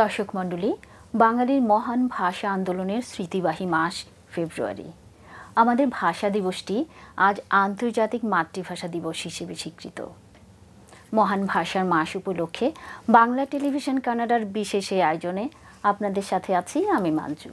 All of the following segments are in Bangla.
দর্শক মণ্ডলী, বাঙালির মহান ভাষা আন্দোলনের স্মৃতিবাহী মাস ফেব্রুয়ারি। আমাদের ভাষা দিবসটি আজ আন্তর্জাতিক মাতৃভাষা দিবস হিসেবে স্বীকৃত। মহান ভাষার মাস উপলক্ষে বাংলা টেলিভিশন কানাডার বিশেষ এই আয়োজনে আপনাদের সাথে আছি আমি মাঞ্জু।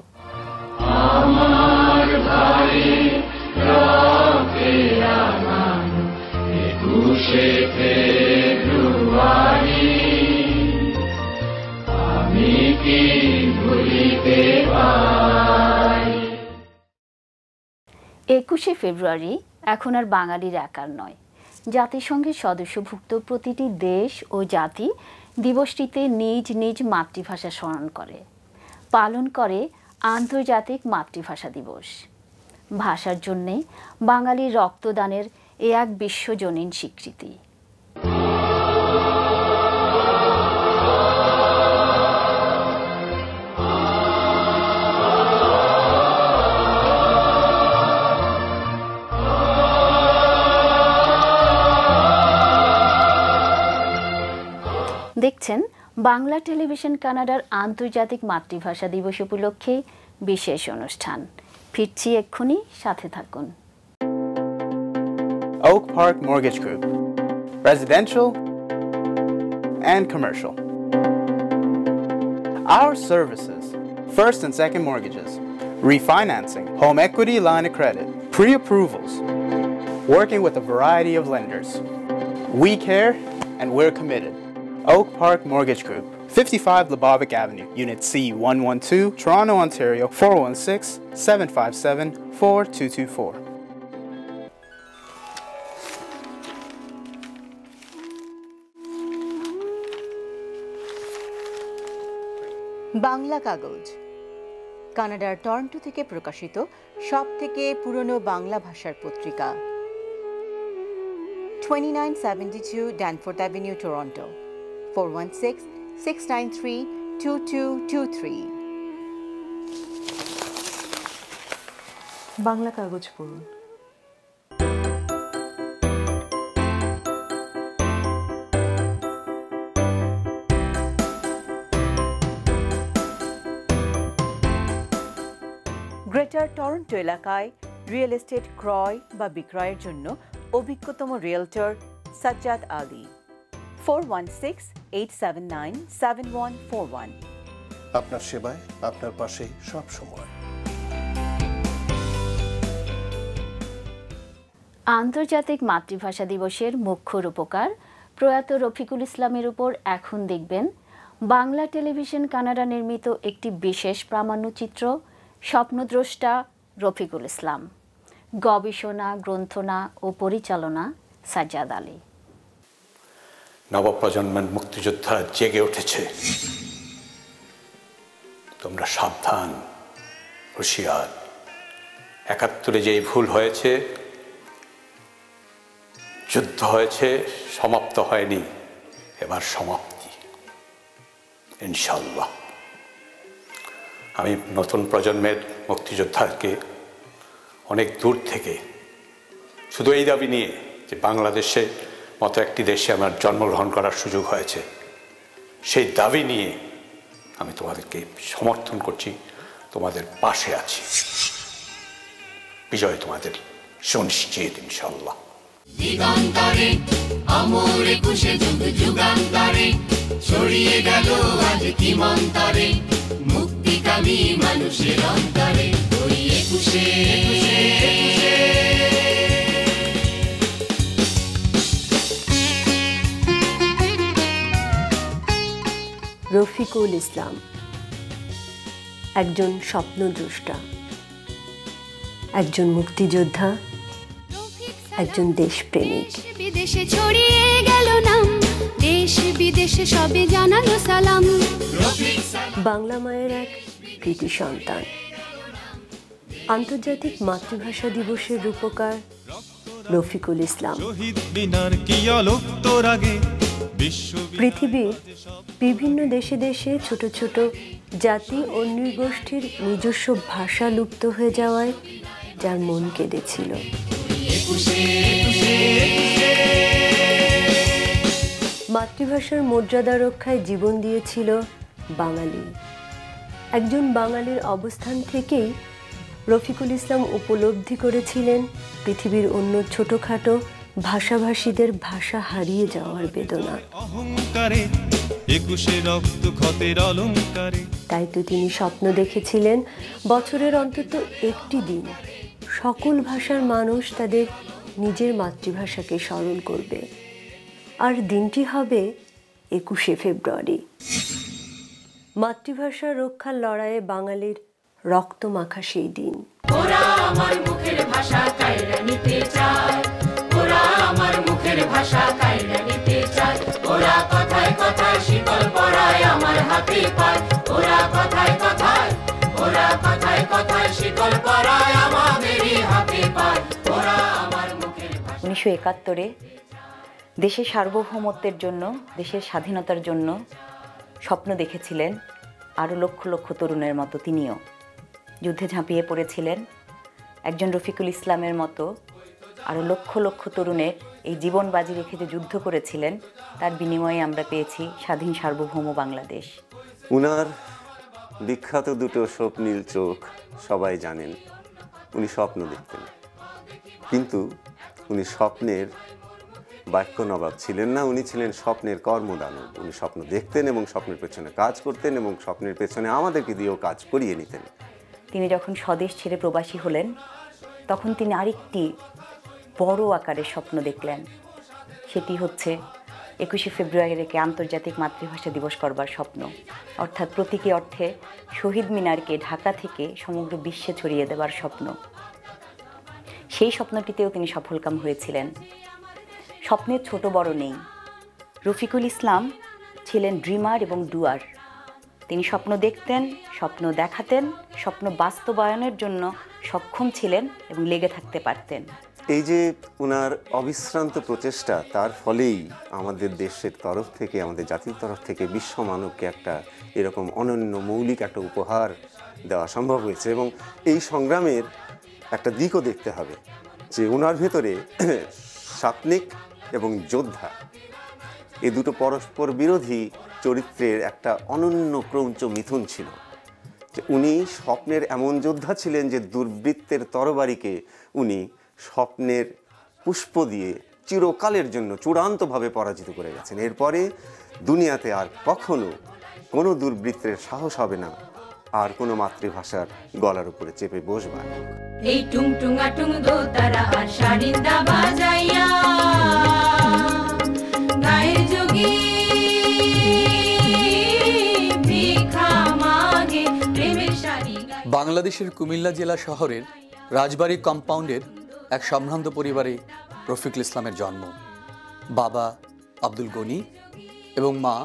একুশে ফেব্রুয়ারি এখন আর বাঙালির একার নয়। জাতিসংঘের সদস্যভুক্ত প্রতিটি দেশ ও জাতি দিবসটিতে নিজ নিজ মাতৃভাষা স্মরণ করে, পালন করে আন্তর্জাতিক মাতৃভাষা দিবস। ভাষার জন্যে বাঙালির রক্তদানের এ এক বিশ্বজনীন স্বীকৃতি। দেখছেন বাংলা টেলিভিশন কানাডার আন্তর্জাতিক মাতৃভাষা দিবস উপলক্ষে বিশেষ অনুষ্ঠান। ফিরছি এক্ষুনি, সাথে থাকুন। Oak Park Mortgage Group, residential and commercial. Our services: first and second mortgages, refinancing, home equity line of credit, pre-approvals, working with a variety of lenders. We care and we're committed. Oak Park Mortgage Group, 55 Lebovic Avenue, Unit C112, Toronto, Ontario, 416-757-4224. Bangla কাগজ কানাডার টরন্টো থেকে প্রকাশিত সবথেকে পুরনো বাংলা ভাষার পত্রিকা। 2972 Danforth Avenue, Toronto, 416-693-2223. বাংলা কাগজ পড়ুন। গ্রেটার টরন্টো এলাকায় রিয়েল এস্টেট ক্রয় বা বিক্রয়ের জন্য অভিজ্ঞতম রিয়েলটর সাজ্জাদ আলী। 416-879-7141। আপনার সেবায়, আপনার পাশে সব সময়। আন্তর্জাতিক মাতৃভাষা দিবসের মুখ্য রূপকার প্রয়াত রফিকুল ইসলামের উপর এখন দেখবেন বাংলা টেলিভিশন কানাডা নির্মিত একটি বিশেষ প্রামাণ্যচিত্র স্বপ্নদ্রষ্টা রফিকুল ইসলাম। গবেষণা, গ্রন্থনা ও পরিচালনা সাজ্জাদ আলী। নবপ্রজন্মের মুক্তিযোদ্ধা জেগে উঠেছে। তোমরা সাবধান, হুঁশিয়ার। ৭১ যেই ভুল হয়েছে, যুদ্ধ হয়েছে, সমাপ্ত হয়নি, এবার সমাপ্তি ইনশাল্লাহ। আমি নতুন প্রজন্মের মুক্তিযোদ্ধাকে অনেক দূর থেকে শুধু এই দাবি নিয়ে যে বাংলাদেশে মতো একটি দেশে আমার জন্মগ্রহণ করার সুযোগ হয়েছে, সেই দাবি নিয়ে আমি তোমাদেরকে সমর্থন করছি, তোমাদের পাশে আছি। বিজয় তোমাদের সুনিশ্চিত ইনশাল্লাহ। দিগন্তরে অমর একুশে যুগ যুগান্তরে ছড়িয়ে গেল আজ কিমন্তরে মুক্তিকামী মানুষের অন্তরে ওই একুশে। রফিকুল ইসলাম একজন স্বপ্নদ্রষ্টা, একজন মুক্তিযোদ্ধা, একজন দেশপ্রেমিক। বিদেশে ছড়িয়ে গেল নাম, দেশ বিদেশে সবে জানালো সালাম। বাংলা মায়ের এক কৃতি সন্তান। আন্তর্জাতিক মাতৃভাষা দিবসের রূপকার রফিকুল ইসলাম পৃথিবীর বিভিন্ন দেশে দেশে ছোট ছোট জাতি ও নৃগোষ্ঠীর নিজস্ব ভাষা লুপ্ত হয়ে যাওয়ায় যার মন কেঁদেছিল। মাতৃভাষার মর্যাদা রক্ষায় জীবন দিয়েছিল বাঙালি। একজন বাঙালির অবস্থান থেকেই রফিকুল ইসলাম উপলব্ধি করেছিলেন পৃথিবীর অন্য ছোটখাটো ভাষাভাষীদের ভাষা হারিয়ে যাওয়ার বেদনা। অহংকারে 21 রক্ত ক্ষতের অলংকারে। তাই তো তিনি স্বপ্ন দেখেছিলেন বছরের অন্তত একটি দিন সকল ভাষার মানুষ তাদের নিজের মাতৃভাষাকে স্মরণ করবে, আর দিনটি হবে 21শে ফেব্রুয়ারি। মাতৃভাষা রক্ষার লড়াইয়ে বাঙালির রক্ত মাখা সেই দিন। ওরা আমার মুখের ভাষা কাইরা নিতে চায়, ওরা আমার মুখের ভাষা কাইরা নিতে চায়, ওরা কথায় কথায় শিকল পরায় আমার হাতে পায়, ওরা কথায় কথায়, ওরা কথায় কথায় শিকল পরায় আমাদেরই হাতে পায়, ওরা আমার মুখের ভাষা। 1971-এ দেশের সার্বভৌমত্বের জন্য, দেশের স্বাধীনতার জন্য স্বপ্ন দেখেছিলেন আরও লক্ষ লক্ষ তরুণের মতো তিনিও যুদ্ধে ঝাঁপিয়ে পড়েছিলেন। একজন রফিকুল ইসলামের মতো আরও লক্ষ লক্ষ তরুণের এই জীবন বাজি রেখে যে যুদ্ধ করেছিলেন, তার বিনিময়ে আমরা পেয়েছি স্বাধীন সার্বভৌম বাংলাদেশ। উনার বিখ্যাত দুটো স্বপ্নীল চোখ সবাই জানেন। উনি স্বপ্ন দেখতেন, কিন্তু উনি স্বপ্নের বাক্য নবাব ছিলেন না, উনি ছিলেন স্বপ্নের কর্মদানব। উনি স্বপ্ন দেখতেন এবং স্বপ্নের পেছনে কাজ করতেন এবং স্বপ্নের পেছনে আমাদেরকে দিয়েও কাজ করিয়ে নিতেন। তিনি যখন স্বদেশ ছেড়ে প্রবাসী হলেন, তখন তিনি আরেকটি বড় আকারের স্বপ্ন দেখলেন। সেটি হচ্ছে 21শে ফেব্রুয়ারিকে আন্তর্জাতিক মাতৃভাষা দিবস করবার স্বপ্ন, অর্থাৎ প্রতীকী অর্থে শহীদ মিনারকে ঢাকা থেকে সমগ্র বিশ্বে ছড়িয়ে দেওয়ার স্বপ্ন। সেই স্বপ্নটিতেও তিনি সফলকাম হয়েছিলেন। স্বপ্নের ছোট বড় নেই। রফিকুল ইসলাম ছিলেন ড্রিমার এবং ডুয়ার। তিনি স্বপ্ন দেখতেন, স্বপ্ন দেখাতেন, স্বপ্ন বাস্তবায়নের জন্য সক্ষম ছিলেন এবং লেগে থাকতে পারতেন। এই যে ওনার অবিশ্রান্ত প্রচেষ্টা, তার ফলেই আমাদের দেশের তরফ থেকে, আমাদের জাতির তরফ থেকে বিশ্ব মানবকে একটা এরকম অনন্য মৌলিক একটা উপহার দেওয়া সম্ভব হয়েছে। এবং এই সংগ্রামের একটা দিকও দেখতে হবে যে ওনার ভেতরে স্বপ্নিক এবং যোদ্ধা, এই দুটো পরস্পর বিরোধী চরিত্রের একটা অনন্য ক্রৌঞ্চ মিথুন ছিল। যে উনি স্বপ্নের এমন যোদ্ধা ছিলেন যে দুর্বৃত্তের তরবারিকে উনি স্বপ্নের পুষ্প দিয়ে চিরকালের জন্য চূড়ান্তভাবে পরাজিত করে গেছেন। এরপরে দুনিয়াতে আর কখনো কোনো দুর্বৃত্তের সাহস হবে না আর কোনো মাতৃভাষার গলার উপরে চেপে বসবার। এই টুংটুঙা টুং দোতারা আর শাড়িন্দা বাজাইয়া গায়ের যোগী ভিক্ষা মাগে প্রেমের শাড়ি। বাংলাদেশের কুমিল্লা জেলা শহরের রাজবাড়ী কম্পাউন্ডের এক সম্ভ্রান্ত পরিবারে রফিকুল ইসলামের জন্ম। বাবা আব্দুল গনি এবং মা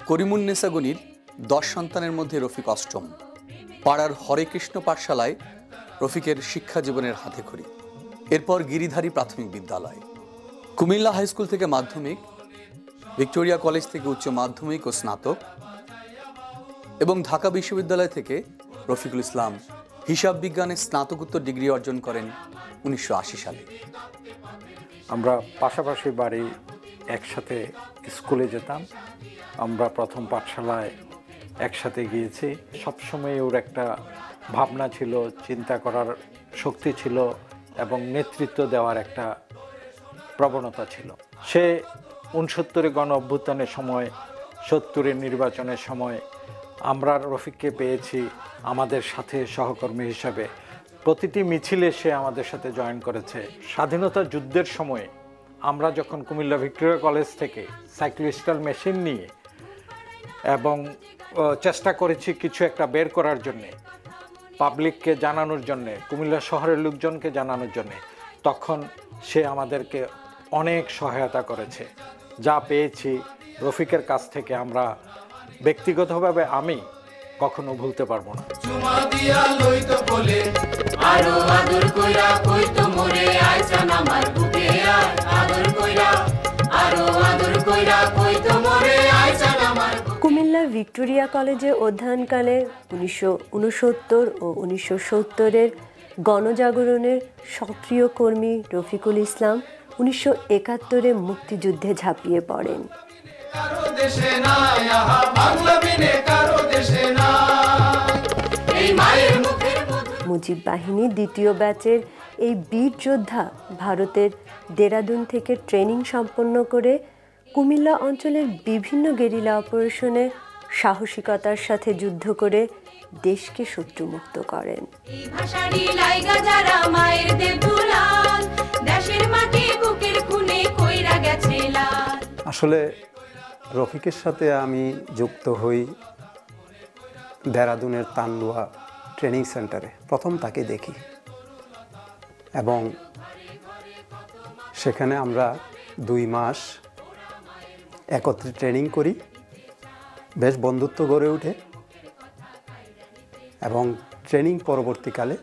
করিমুন্নেসা গনির 10 সন্তানের মধ্যে রফিক অষ্টম। পাড়ার হরে কৃষ্ণ পাঠশালায় রফিকের শিক্ষা জীবনের হাতেখড়ি। এরপর গিরিধারী প্রাথমিক বিদ্যালয়, কুমিল্লা হাই স্কুল থেকে মাধ্যমিক, ভিক্টোরিয়া কলেজ থেকে উচ্চ মাধ্যমিক ও স্নাতক, এবং ঢাকা বিশ্ববিদ্যালয় থেকে রফিকুল ইসলাম হিসাব বিজ্ঞানে স্নাতকোত্তর ডিগ্রি অর্জন করেন 1980 সালে। আমরা পাশাপাশি বাড়ি, একসাথে স্কুলে যেতাম। আমরা প্রথম পাঠশালায় একসাথে গিয়েছি। সবসময় ওর একটা ভাবনা ছিল, চিন্তা করার শক্তি ছিল এবং নেতৃত্ব দেওয়ার একটা প্রবণতা ছিল। সে 69-এর গণ অভ্যুত্থানের সময়, 70-এর নির্বাচনের সময় আমরা রফিককে পেয়েছি আমাদের সাথে সহকর্মী হিসাবে। প্রতিটি মিছিলে সে আমাদের সাথে জয়েন করেছে। স্বাধীনতা যুদ্ধের সময়ে আমরা যখন কুমিল্লা ভিক্টোরিয়া কলেজ থেকে সাইক্লোস্টাল মেশিন নিয়ে এবং চেষ্টা করেছি কিছু একটা বের করার জন্যে, পাবলিককে জানানোর জন্যে, কুমিল্লা শহরের লোকজনকে জানানোর জন্যে, তখন সে আমাদেরকে অনেক সহায়তা করেছে। যা পেয়েছি রফিকের কাছ থেকে আমরা ব্যক্তিগতভাবে আমি কখনো ভুলতে পারবো না। চুমা দিয়া লইতো বলে আরো আদর কইরা কইতো মোরে আইছান আমার বুকে আয়, আদর কইরা আরো আদর কইরা কইতো মোরে আইছান আমার। কুমিল্লা ভিক্টোরিয়া কলেজে অধ্যয়নকালে 1969 ও 1970-এর গণজাগরণের সক্রিয় কর্মী রফিকুল ইসলাম 1971-এ মুক্তিযুদ্ধে ঝাঁপিয়ে পড়েন। কারো দেশে নাই, আহা বাংলা বিনে কারো দেশে নাই। এই মায়ের মুখের মুজিব বাহিনী দ্বিতীয় ব্যাচের এই বীর যোদ্ধা ভারতের দেরাদুন থেকে ট্রেনিং সম্পন্ন করে কুমিল্লা অঞ্চলের বিভিন্ন গেরিলা অপারেশনে সাহসিকতার সাথে যুদ্ধ করে দেশকে শত্রুমুক্ত করেন। এই ভাষারি লাইগা যারা মায়ের দেবদুলাল, দেশের মাটি বুকের খুনে কইরা গেছে লাল। আসলে রফিকের সাথে আমি যুক্ত হই দেরাদুনের তানলুয়া ট্রেনিং সেন্টারে। প্রথম তাকে দেখি এবং সেখানে আমরা 2 মাস একত্রে ট্রেনিং করি, বেশ বন্ধুত্ব গড়ে ওঠে এবং ট্রেনিং পরবর্তীকালে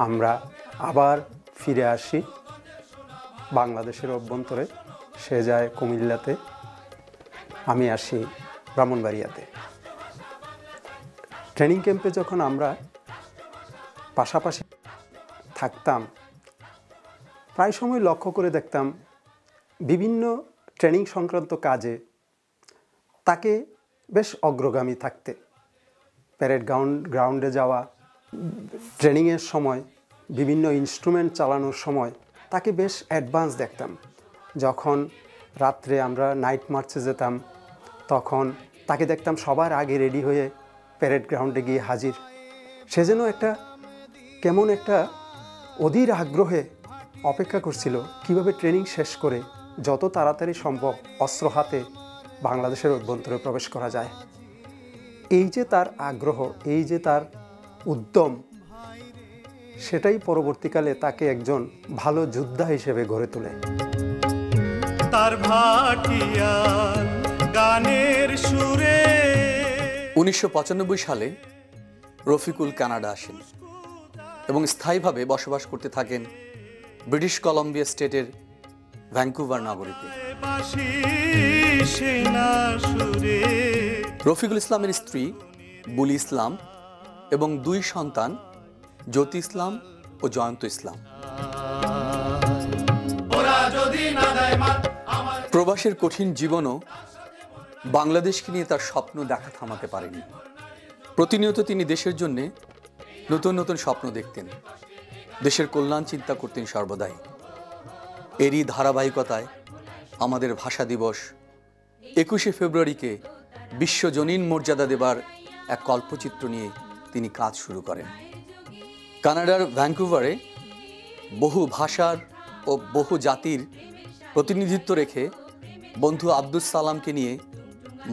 আমরা আবার ফিরে আসি বাংলাদেশের অভ্যন্তরে। সে যায় কুমিল্লাতে, আমি আসি ব্রাহ্মণবাড়িয়াতে। ট্রেনিং ক্যাম্পে যখন আমরা পাশাপাশি থাকতাম, প্রায় সময় লক্ষ্য করে দেখতাম বিভিন্ন ট্রেনিং সংক্রান্ত কাজে তাকে বেশ অগ্রগামী থাকতে। প্যারেড গ্রাউন্ডে যাওয়া, ট্রেনিংয়ের সময় বিভিন্ন ইনস্ট্রুমেন্ট চালানোর সময় তাকে বেশ অ্যাডভান্স দেখতাম। যখন রাত্রে আমরা নাইট মার্চে যেতাম তখন তাকে দেখতাম সবার আগে রেডি হয়ে প্যারেড গ্রাউন্ডে গিয়ে হাজির। সে যেন কেমন একটা অধীর আগ্রহে অপেক্ষা করছিল কীভাবে ট্রেনিং শেষ করে যত তাড়াতাড়ি সম্ভব অস্ত্র হাতে বাংলাদেশের অভ্যন্তরে প্রবেশ করা যায়। এই যে তার আগ্রহ, এই যে তার উদ্যম, সেটাই পরবর্তীকালে তাকে একজন ভালো যোদ্ধা হিসেবে গড়ে তোলে। তার ভাটিয়াল গানের সুরে 1995 সালে রফিকুল কানাডা আসেন এবং স্থায়ীভাবে বসবাস করতে থাকেন ব্রিটিশ কলম্বিয়া স্টেটের ভ্যাঙ্কুভার নগরীতে। রফিকুল ইসলামের স্ত্রী বুলি ইসলাম এবং 2 সন্তান জ্যোতি ইসলাম ও জয়ন্ত ইসলাম। প্রবাসের কঠিন জীবনও বাংলাদেশকে নিয়ে তার স্বপ্ন দেখা থামাতে পারেনি। প্রতিনিয়ত তিনি দেশের জন্য নতুন নতুন স্বপ্ন দেখতেন, দেশের কল্যাণ চিন্তা করতেন সর্বদাই। এরই ধারাবাহিকতায় আমাদের ভাষা দিবস 21শে ফেব্রুয়ারিকে বিশ্বজনীন মর্যাদা দেবার এক কল্পচিত্র নিয়ে তিনি কাজ শুরু করেন। কানাডার ভ্যাঙ্কুভারে বহু ভাষার ও বহু জাতির প্রতিনিধিত্ব রেখে বন্ধু আব্দুল সালামকে নিয়ে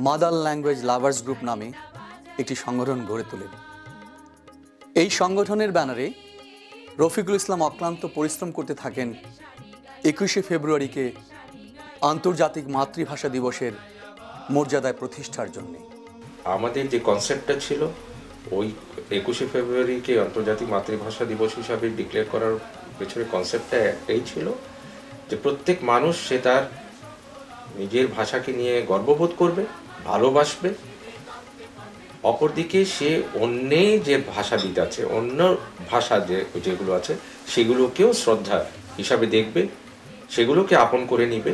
মাদার ল্যাঙ্গুয়েজ লাভার্স গ্রুপ নামে একটি সংগঠন গড়ে তোলেন। এই সংগঠনের ব্যানারে রফিকুল ইসলাম অক্লান্ত পরিশ্রম করতে থাকেন 21শে ফেব্রুয়ারিকে আন্তর্জাতিক মাতৃভাষা দিবসের মর্যাদায় প্রতিষ্ঠার জন্য। আমাদের যে কনসেপ্টটা ছিল ওই 21শে ফেব্রুয়ারিকে আন্তর্জাতিক মাতৃভাষা দিবস হিসাবে ডিক্লেয়ার করার পেছনে কনসেপ্টটা একটাই ছিল যে প্রত্যেক মানুষ সে তার নিজের ভাষাকে নিয়ে গর্ববোধ করবে, ভালোবাসবে, অপরদিকে সে অন্যের যে ভাষাবিদ আছে, অন্য ভাষা যেগুলো আছে সেগুলোকেও শ্রদ্ধা হিসাবে দেখবে, সেগুলোকে আপন করে নিবে।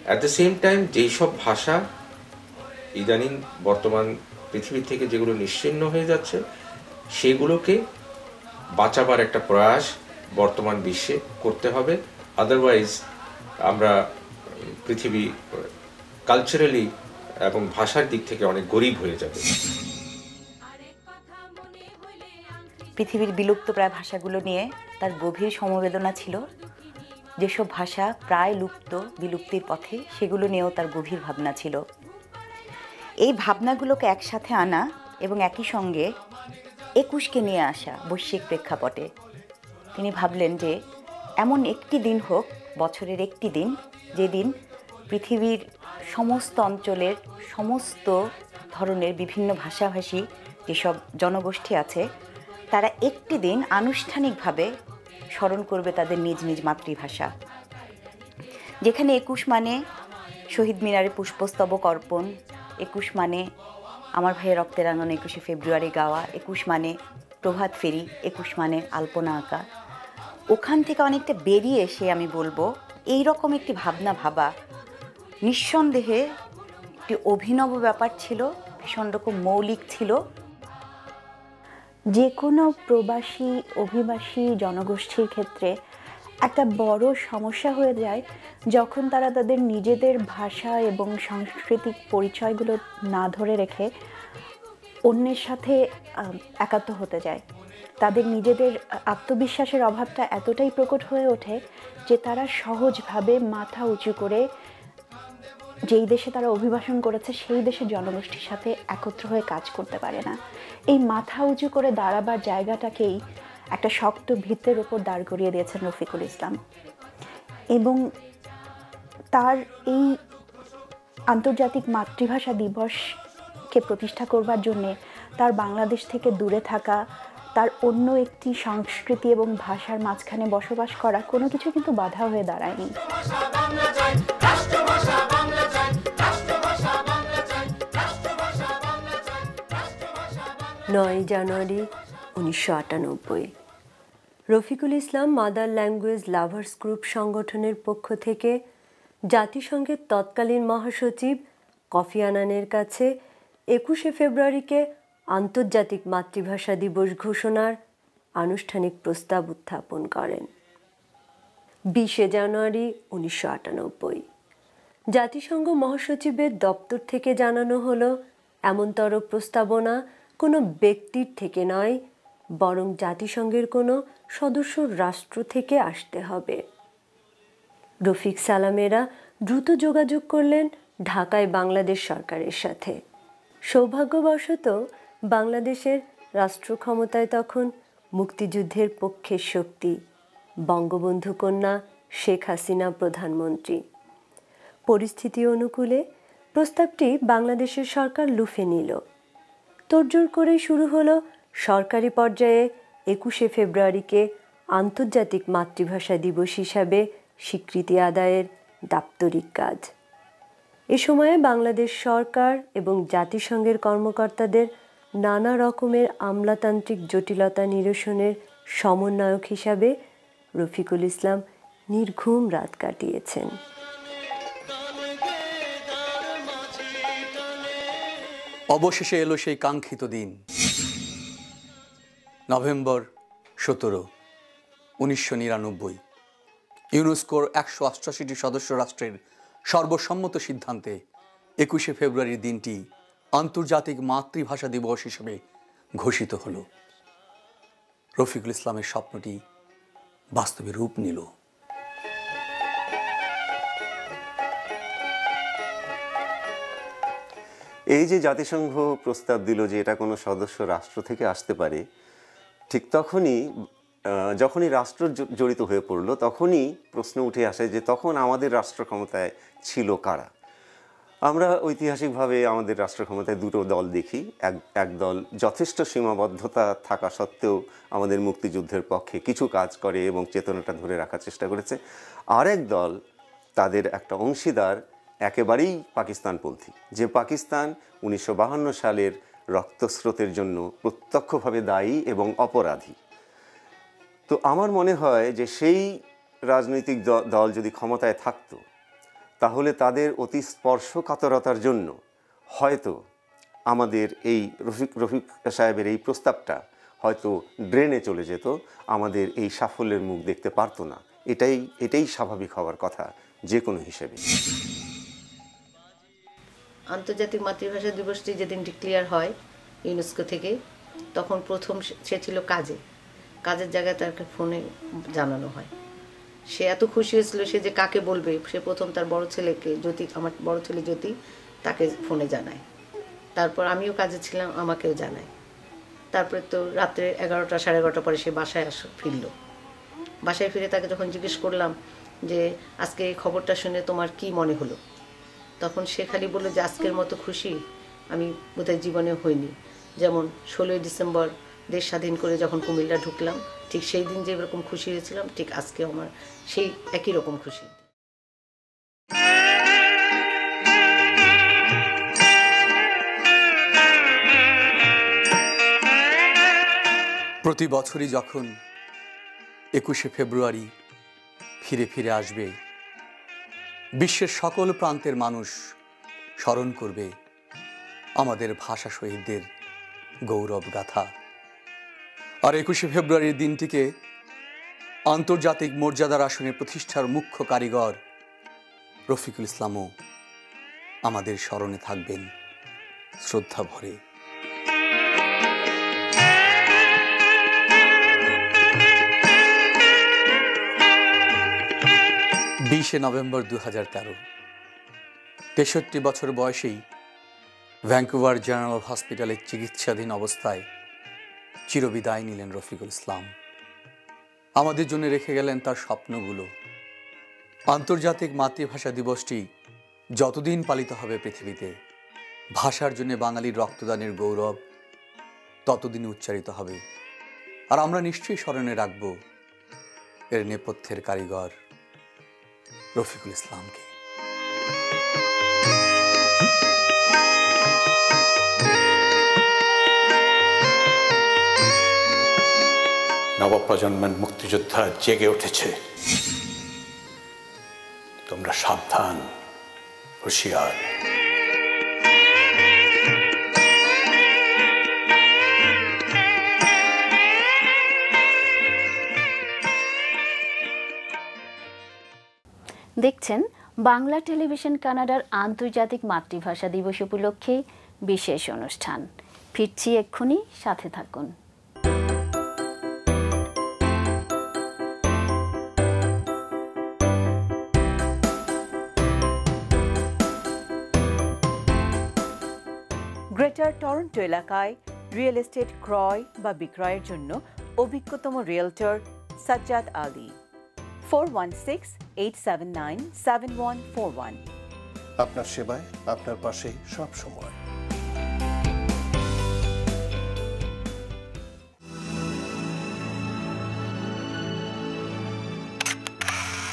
অ্যাট দ্য সেম টাইম যেই সব ভাষা ইদানিং বর্তমান পৃথিবী থেকে যেগুলো নিশ্চিহ্ন হয়ে যাচ্ছে সেগুলোকে বাঁচাবার একটা প্রয়াস বর্তমান বিশ্বে করতে হবে। আদারওয়াইজ আমরা পৃথিবী কালচারালি এবং ভাষার দিক থেকে অনেক গরিব হয়ে যাবে। পৃথিবীর বিলুপ্তপ্রায় ভাষাগুলো নিয়ে তার গভীর সমবেদনা ছিল। যেসব ভাষা প্রায় লুপ্ত, বিলুপ্তির পথে, সেগুলো নিয়েও তার গভীর ভাবনা ছিল। এই ভাবনাগুলোকে একসাথে আনা এবং একই সঙ্গে 21কে নিয়ে আসা বৈশ্বিক প্রেক্ষাপটে তিনি ভাবলেন যে এমন একটি দিন হোক, বছরের একটি দিন, যেদিন পৃথিবীর সমস্ত অঞ্চলের সমস্ত ধরনের বিভিন্ন ভাষাভাষী যেসব জনগোষ্ঠী আছে তারা একটি দিন আনুষ্ঠানিকভাবে স্মরণ করবে তাদের নিজ নিজ মাতৃভাষা। যেখানে 21 মানে শহীদ মিনারে পুষ্পস্তবক অর্পণ, 21 মানে আমার ভাইয়ের রক্তের রাঙানো 21শে ফেব্রুয়ারি গাওয়া, 21 মানে প্রভাত ফেরি, 21 মানে আলপনা আঁকা। ওখান থেকে অনেকটা বেরিয়ে এসে আমি বলবো এই রকম একটি ভাবনা ভাবা নিঃসন্দেহে একটি অভিনব ব্যাপার ছিল, ভীষণ রকম মৌলিক ছিল। যে কোনো প্রবাসী অভিবাসী জনগোষ্ঠীর ক্ষেত্রে একটা বড় সমস্যা হয়ে যায় যখন তারা তাদের নিজেদের ভাষা এবং সাংস্কৃতিক পরিচয়গুলো না ধরে রেখে অন্যের সাথে একাত্ম হতে যায়। তাদের নিজেদের আত্মবিশ্বাসের অভাবটা এতটাই প্রকট হয়ে ওঠে যে তারা সহজভাবে মাথা উঁচু করে যেই দেশে তারা অভিবাসন করেছে সেই দেশের জনগোষ্ঠীর সাথে একত্র হয়ে কাজ করতে পারে না। এই মাথা উঁচু করে দাঁড়াবার জায়গাটাকেই একটা শক্ত ভিত্তির ওপর দাঁড় করিয়ে দিয়েছেন রফিকুল ইসলাম, এবং তার এই আন্তর্জাতিক মাতৃভাষা দিবসকে প্রতিষ্ঠা করবার জন্যে তার বাংলাদেশ থেকে দূরে থাকা, তার অন্য একটি সংস্কৃতি এবং ভাষার মাঝখানে বসবাস করা কোনো কিছু কিন্তু বাধা হয়ে দাঁড়ায়নি। 9 জানুয়ারি 1998 Rafiqul Islam mother language lovers group সংগঠনের পক্ষ থেকে জাতিসংঘের তৎকালীন মহাসচিব কফি আনানের কাছে 21শে ফেব্রুয়ারিকে আন্তর্জাতিক মাতৃভাষা দিবস ঘোষণার আনুষ্ঠানিক প্রস্তাব উত্থাপন করেন। 20শে জানুয়ারি 1998 জাতিসংঘ মহাসচিবের দপ্তর থেকে জানানো হলো এমনতর প্রস্তাবনা কোনো ব্যক্তির থেকে নয়, বরং জাতিসংঘের কোনো সদস্য রাষ্ট্র থেকে আসতে হবে। রফিক সালামেরা দ্রুত যোগাযোগ করলেন ঢাকায় বাংলাদেশ সরকারের সাথে। সৌভাগ্যবশত বাংলাদেশের রাষ্ট্র ক্ষমতায় তখন মুক্তিযুদ্ধের পক্ষের শক্তি বঙ্গবন্ধু কন্যা শেখ হাসিনা প্রধানমন্ত্রী। পরিস্থিতি অনুকূলে প্রস্তাবটি বাংলাদেশের সরকার লুফে নিল। তোড়জোড় করে শুরু হলো সরকারি পর্যায়ে 21শে ফেব্রুয়ারিকে আন্তর্জাতিক মাতৃভাষা দিবস হিসাবে স্বীকৃতি আদায়ের দাপ্তরিক কাজ। এ সময়ে বাংলাদেশ সরকার এবং জাতিসংঘের কর্মকর্তাদের নানা রকমের আমলাতান্ত্রিক জটিলতা নিরসনের সমন্বয়ক হিসাবে রফিকুল ইসলাম নির্ঘুম রাত কাটিয়েছেন। অবশেষে এলো সেই কাঙ্ক্ষিত দিন, নভেম্বর 17, 1999। ইউনেস্কোর 188টি সদস্য রাষ্ট্রের সর্বসম্মত সিদ্ধান্তে 21শে ফেব্রুয়ারির দিনটি আন্তর্জাতিক মাতৃভাষা দিবস হিসেবে ঘোষিত হল। রফিকুল ইসলামের স্বপ্নটি বাস্তবে রূপ নিল। এই যে জাতিসংঘ প্রস্তাব দিল যে এটা কোনো সদস্য রাষ্ট্র থেকে আসতে পারে, ঠিক যখনই রাষ্ট্র জড়িত হয়ে পড়লো তখনই প্রশ্ন উঠে আসে যে তখন আমাদের রাষ্ট্র ক্ষমতায় ছিল কারা। আমরা ঐতিহাসিকভাবে আমাদের রাষ্ট্র ক্ষমতায় দুটো দল দেখি। এক দল যথেষ্ট সীমাবদ্ধতা থাকা সত্ত্বেও আমাদের মুক্তিযুদ্ধের পক্ষে কিছু কাজ করে এবং চেতনাটা ধরে রাখার চেষ্টা করেছে। আরেক দল, তাদের একটা অংশীদার একেবারেই পাকিস্তানপন্থী, যে পাকিস্তান 1952 সালের রক্তস্রোতের জন্য প্রত্যক্ষভাবে দায়ী এবং অপরাধী। তো আমার মনে হয় যে সেই রাজনৈতিক দল যদি ক্ষমতায় থাকতো তাহলে তাদের অতি স্পর্শকাতরতার জন্য হয়তো আমাদের এই রফিক সাহেবের এই প্রস্তাবটা হয়তো ড্রেনে চলে যেত, আমাদের এই সাফল্যের মুখ দেখতে পারতো না। এটাই স্বাভাবিক হওয়ার কথা যে কোনো হিসেবে। আন্তর্জাতিক মাতৃভাষা দিবসটি যেদিন ডিক্লেয়ার হয় ইউনেস্কো থেকে, তখন প্রথম সে ছিল কাজের জায়গায় তাকে ফোনে জানানো হয়। সে এত খুশি হয়েছিল সে যে কাকে বলবে, সে প্রথম তার বড় ছেলেকে, আমার বড় ছেলে জ্যোতি, তাকে ফোনে জানায়। তারপর আমিও কাজে ছিলাম, আমাকেও জানায়। তারপরে তো রাত্রে 11টা সাড়ে 11টা পরে সে বাসায় ফিরল। বাসায় ফিরে তাকে যখন জিজ্ঞেস করলাম যে আজকে এই খবরটা শুনে তোমার কি মনে হলো, তখন সে খালি বলল যে আজকের মতো খুশি আমি বোধহয় জীবনে হইনি। যেমন 16ই ডিসেম্বর দেশ স্বাধীন করে যখন কুমিল্লা ঢুকলাম, ঠিক সেই দিন যে এরকম খুশি হয়েছিলাম, ঠিক আজকে আমার সেই একই রকম খুশি। প্রতি বছরই যখন 21শে ফেব্রুয়ারি ফিরে আসবে, বিশ্বের সকল প্রান্তের মানুষ স্মরণ করবে আমাদের ভাষা শহীদদের গৌরব গাথা। আর 21শে ফেব্রুয়ারির দিনটিকে আন্তর্জাতিক মর্যাদার আসনে প্রতিষ্ঠার মুখ্য কারিগর রফিকুল ইসলামও আমাদের স্মরণে থাকবেন শ্রদ্ধা ভরে। 20শে নভেম্বর 2013, 63 বছর বয়সেই ভ্যাঙ্কুভার জেনারেল হসপিটালে চিকিৎসাধীন অবস্থায় চিরবিদায় নিলেন রফিকুল ইসলাম। আমাদের জন্য রেখে গেলেন তার স্বপ্নগুলো। আন্তর্জাতিক মাতৃভাষা দিবসটি যতদিন পালিত হবে পৃথিবীতে, ভাষার জন্য বাঙালির রক্তদানের গৌরব ততদিন উচ্চারিত হবে। আর আমরা নিশ্চয়ই স্মরণে রাখব এর নেপথ্যের কারিগর রফিকুল ইসলামকে। নবপ্রজন্মের মুক্তিযোদ্ধা জেগে উঠেছে, তোমরা সাবধান, হুঁশিয়ার। দেখছেন বাংলা টেলিভিশন কানাডার আন্তর্জাতিক মাতৃভাষা দিবস উপলক্ষে বিশেষ অনুষ্ঠান। ফিরছি এক্ষুনি, সাথে থাকুন। গ্রেটার টরন্টো এলাকায় রিয়েল এস্টেট ক্রয় বা বিক্রয়ের জন্য অভিজ্ঞতম রিয়েলটর সাজ্জাদ আলী। 416-879-7141। আপনার সেবায়, আপনার পাশে সব সময়।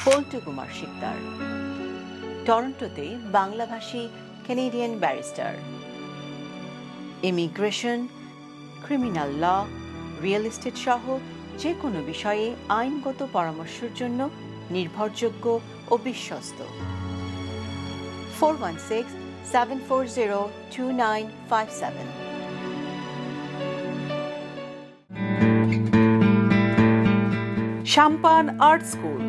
পল্টু কুমার শিকদার, টরন্টোতে বাংলাভাষী Canadian barrister. Immigration, criminal law, real estate সহ যে কোনো বিষয়ে আইনগত পরামর্শের জন্য নির্ভরযোগ্য ও বিশ্বস্ত। 416-740-2957। সাম্পান আর্ট স্কুল,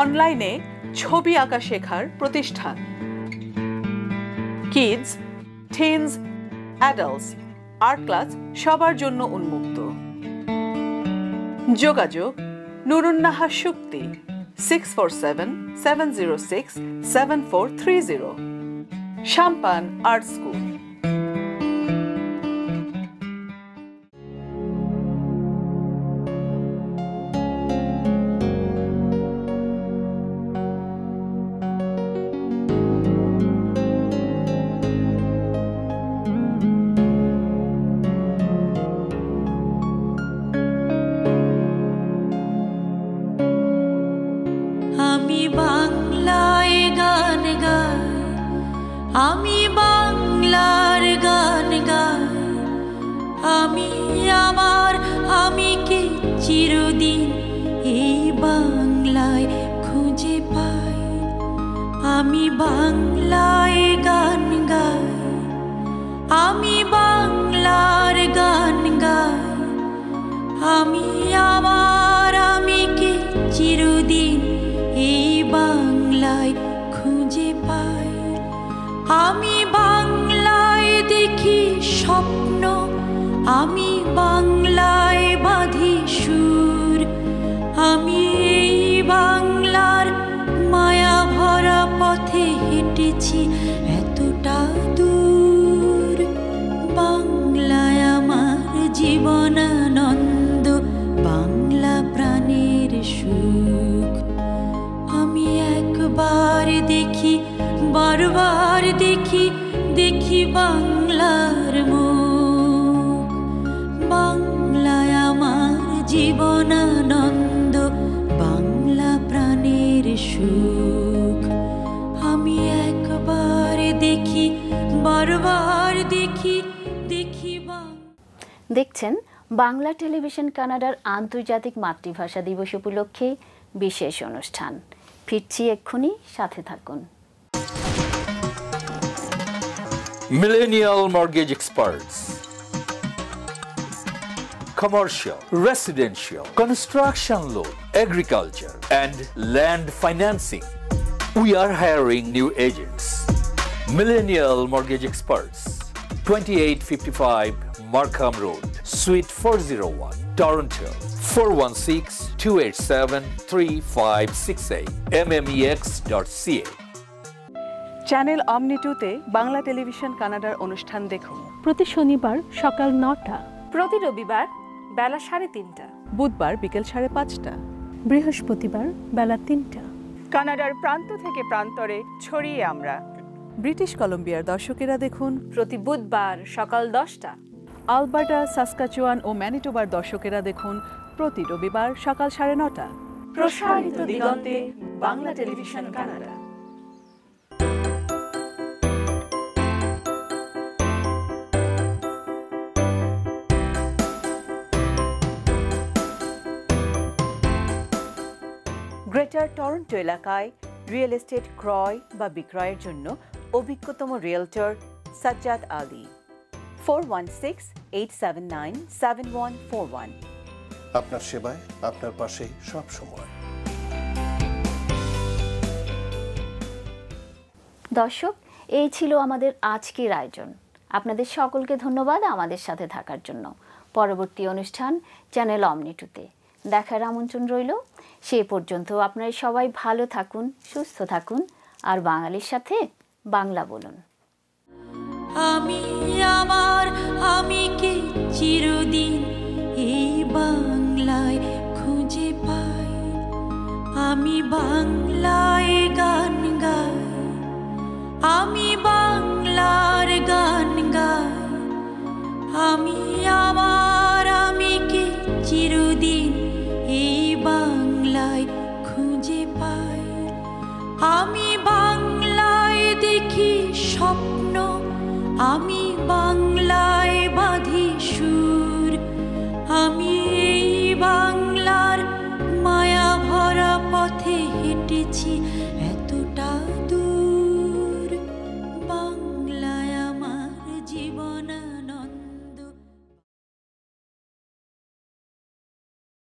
অনলাইনে ছবি আঁকা শেখার প্রতিষ্ঠান। Kids, teens, adults art class সবার জন্য উন্মুক্ত। যোগাযোগ নুরুন্নাহা শুক্তি 647-706-7430। সাম্পান art school. আমি বাংলার গান গাই, আমি আমার আমিকে চিরদিন এই বাংলায় খুঁজে পাই। আমি বাংলায় গান গাই, আমি বাংলার গান গাই, আমি আমার আমিকে চিরদিন এই বাংলায় খুঁজে পাই। আমি বাংলায় দেখি স্বপ্ন, আমি বাংলায় বাঁধি সুর, আমি এই বাংলার মায়া ভরা পথে হেঁটেছি এতটা দূর। বাংলায় আমার জীবনানন্দ, বাংলা প্রাণের সুখ। আমি একবার দেখি, বারবার দেখি, দেখি বাংলার মুখ। বাংলায় আমার জীবনানন্দ, বাংলা প্রাণের সুখ। আমি একবার দেখি, বারবার দেখি, দেখি। দেখছেন বাংলা টেলিভিশন কানাডার আন্তর্জাতিক মাতৃভাষা দিবস উপলক্ষে বিশেষ অনুষ্ঠান। ফিরছি এক্ষুনি, সাথে থাকুন। Millennial Mortgage Experts. Commercial, residential, construction loan, agriculture, and land financing. We are hiring new agents. Millennial Mortgage Experts, 2855 Markham Road, Suite 401, Toronto, 416-287-3568, mmex.ca. Channel অমনি 2-তে বাংলা টেলিভিশন কানাডার অনুষ্ঠান দেখুন প্রতি শনিবার সকাল 9টা, প্রতি রবিবার বেলা 3:30, বুধবার বিকেল 5:30, বৃহস্পতিবার বেলা 3টা। কানাডার প্রান্ত থেকে প্রান্তরে ছড়িয়ে আমরা। ব্রিটিশ কলম্বিয়ার দর্শকেরা দেখুন প্রতি বুধবার সকাল 10টা। আলবার্টা, সাসকাচুয়ান ও ম্যানিটোবার দর্শকেরা দেখুন প্রতি রবিবার সকাল 9:30। প্রসারিত দিগন্তে Bangla television Canada. Greater Toronto এলাকায় রিয়েল এস্টেট ক্রয় বা বিক্রয়ের জন্য অভিজ্ঞতম রিয়েলটর সাজ্জাদ আলী। 416-879-7141। আপনার সেবায়, আপনার পাশে সব সময়। দর্শক, এই ছিল আমাদের আজকের আয়োজন। আপনাদের সকলকে ধন্যবাদ আমাদের সাথে থাকার জন্য। পরবর্তী অনুষ্ঠান চ্যানেল অমনি 2-তে দেখার আমন্ত্রণ রইল। সে পর্যন্ত আপনারা সবাই ভালো থাকুন, সুস্থ থাকুন, আর বাঙালির সাথে বাংলা বলুন। আমি আমার আমিকে চিরদিন এই বাংলায় খুঁজে পাই। আমি বাংলায় গান গাই, আমি বাংলার গান গাই। আমি আমার আমিকে চিরদিন এই বাংলায় খুঁজে পাই। আমি বাংলায় দেখি স্বপ্ন, আমি